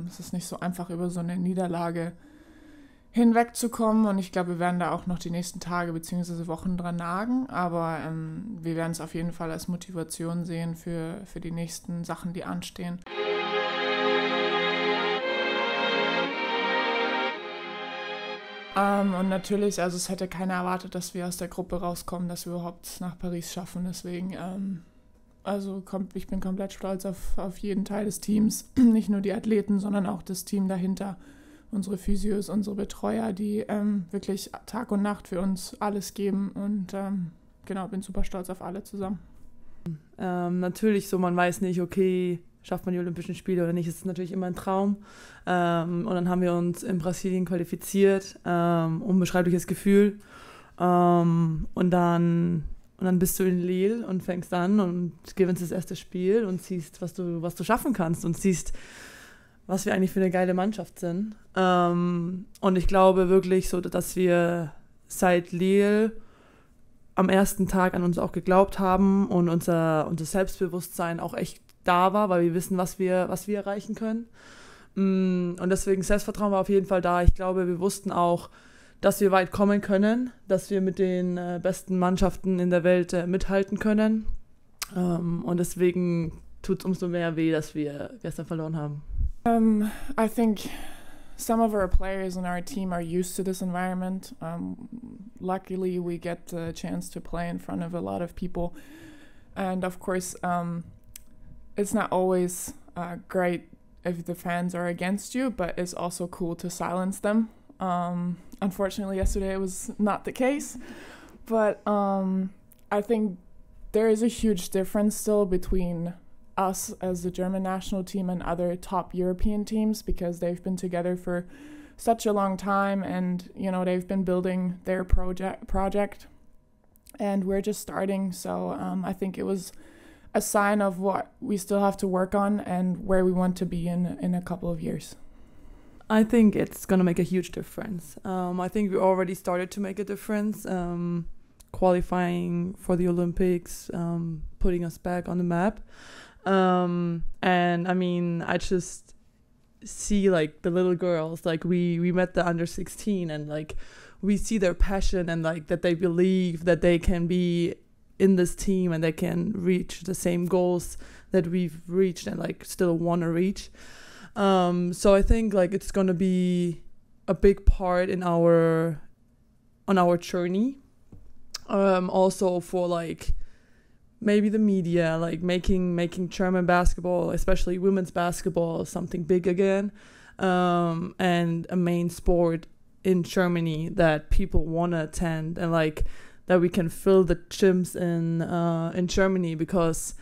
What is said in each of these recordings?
Es ist nicht so einfach, über so eine Niederlage hinwegzukommen und ich glaube, wir werden da auch noch die nächsten Tage bzw. Wochen dran nagen, aber wir werden es auf jeden Fall als Motivation sehen für die nächsten Sachen, die anstehen. Und natürlich, also es hätte keiner erwartet, dass wir aus der Gruppe rauskommen, dass wir überhaupt nach Paris schaffen, deswegen ich bin komplett stolz auf jeden Teil des Teams, nicht nur die Athleten, sondern auch das Team dahinter. Unsere Physios, unsere Betreuer, die wirklich Tag und Nacht für uns alles geben und bin super stolz auf alle zusammen. Natürlich so, man weiß nicht, okay, schafft man die Olympischen Spiele oder nicht, das ist natürlich immer ein Traum. Und dann haben wir uns in Brasilien qualifiziert, unbeschreibliches Gefühl. Und dann bist du in Lille und fängst an und gewinnst das erste Spiel und siehst, was du schaffen kannst und siehst, was wir eigentlich für eine geile Mannschaft sind. Und ich glaube wirklich so, dass wir seit Lille am ersten Tag an uns auch geglaubt haben und unser Selbstbewusstsein auch echt da war, weil wir wissen, was wir erreichen können. Und deswegen Selbstvertrauen war auf jeden Fall da. Ich glaube, wir wussten auch, dass wir weit kommen können, dass wir mit den besten Mannschaften in der Welt mithalten können. Und deswegen tut es umso mehr weh, dass wir gestern verloren haben. I think some of our players in our team are used to this environment. Luckily, we get the chance to play in front of a lot of people. And of course, it's not always great if the fans are against you, but it's also cool to silence them. Unfortunately, yesterday it was not the case. But I think there is a huge difference still between us as the German national team and other top European teams because they've been together for such a long time and, they've been building their project and we're just starting. So I think it was a sign of what we still have to work on and where we want to be in a couple of years. I think it's going to make a huge difference. I think we already started to make a difference, qualifying for the Olympics, putting us back on the map. And I mean, I just see like the little girls, like we met the under 16 and like we see their passion and like that they believe that they can be in this team and they can reach the same goals that we've reached and like still want to reach. So I think like it's going to be a big part on our journey. Also for like maybe the media, like making German basketball, especially women's basketball, something big again, and a main sport in Germany that people want to attend, and like that we can fill the gyms in Germany because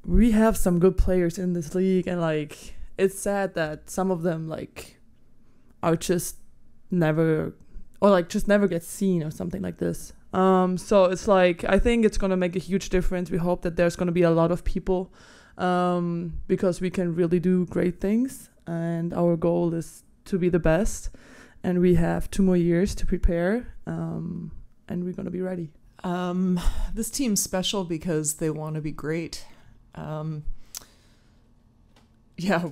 we have some good players in this league, and like it's sad that some of them like are just never get seen or something like this. So it's like, I think it's going to make a huge difference. We hope that there's going to be a lot of people because we can really do great things. And our goal is to be the best. And we have 2 more years to prepare. And we're going to be ready. This team's special because they want to be great.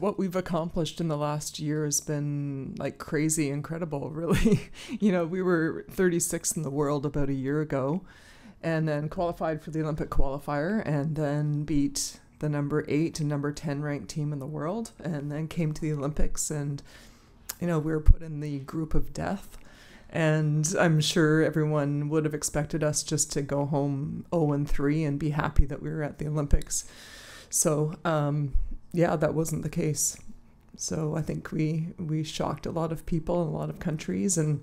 What we've accomplished in the last year has been like crazy incredible, really. We were 36th in the world about a year ago and then qualified for the Olympic qualifier and then beat the number 8 and number 10 ranked team in the world and then came to the Olympics and, we were put in the group of death. And I'm sure everyone would have expected us just to go home 0-3 and be happy that we were at the Olympics. So, that wasn't the case. So I think we shocked a lot of people in a lot of countries, and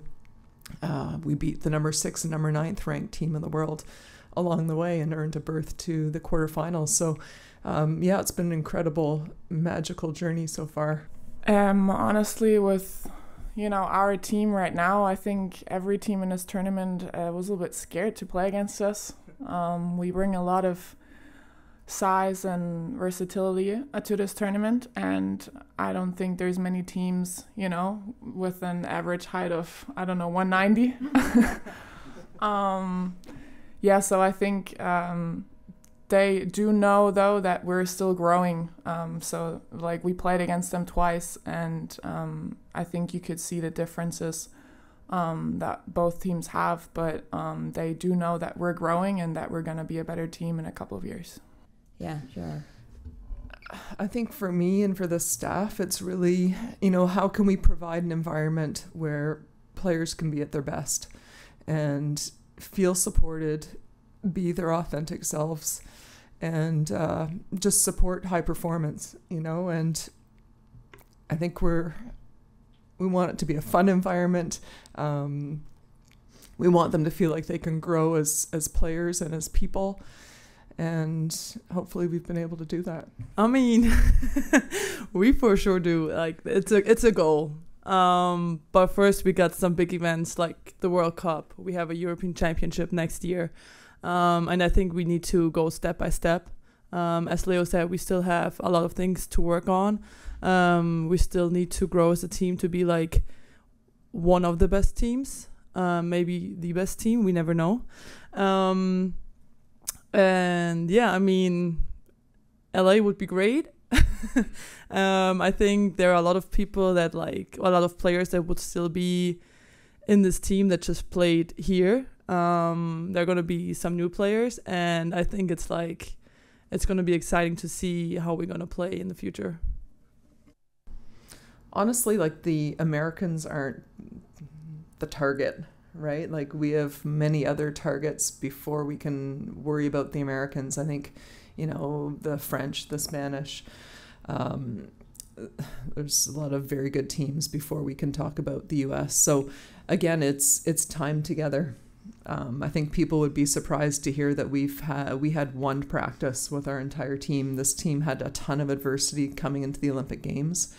we beat the number 6 and number 9th ranked team in the world along the way and earned a berth to the quarterfinals. So it's been an incredible, magical journey so far. Honestly, with our team right now, I think every team in this tournament was a little bit scared to play against us. We bring a lot of size and versatility to this tournament, and I don't think there's many teams, with an average height of 190. So I think they do know, though, that we're still growing. So, like, we played against them twice, and I think you could see the differences that both teams have. But they do know that we're growing and that we're going to be a better team in a couple of years. Yeah, sure. I think for me and for the staff, it's really, how can we provide an environment where players can be at their best and feel supported, be their authentic selves, and just support high performance, and I think we want it to be a fun environment. We want them to feel like they can grow as players and as people, and hopefully we've been able to do that. I mean, we for sure do. Like, it's a goal. But first we got some big events like the World Cup. We have a European Championship next year. And I think we need to go step by step. As Leo said, we still have a lot of things to work on. We still need to grow as a team to be like one of the best teams, maybe the best team, we never know. And yeah, I mean, LA would be great. I think there are a lot of people that a lot of players that would still be in this team that just played here. There are going to be some new players, and I think it's going to be exciting to see how we're going to play in the future. Honestly, the Americans aren't the target, right? We have many other targets before we can worry about the Americans. I think, the French, the Spanish, there's a lot of very good teams before we can talk about the US. So again, it's time together. I think people would be surprised to hear that we had one practice with our entire team. This team had a ton of adversity coming into the Olympic Games.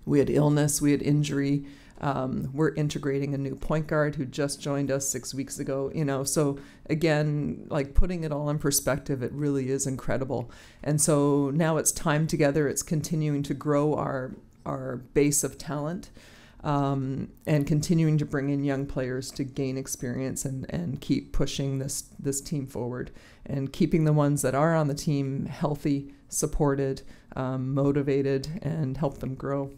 We had illness, we had injury. We're integrating a new point guard who just joined us 6 weeks ago, so again, putting it all in perspective, it really is incredible. And so now it's time together. It's continuing to grow our base of talent, and continuing to bring in young players to gain experience and keep pushing this team forward, and keeping the ones that are on the team healthy, supported, motivated, and help them grow.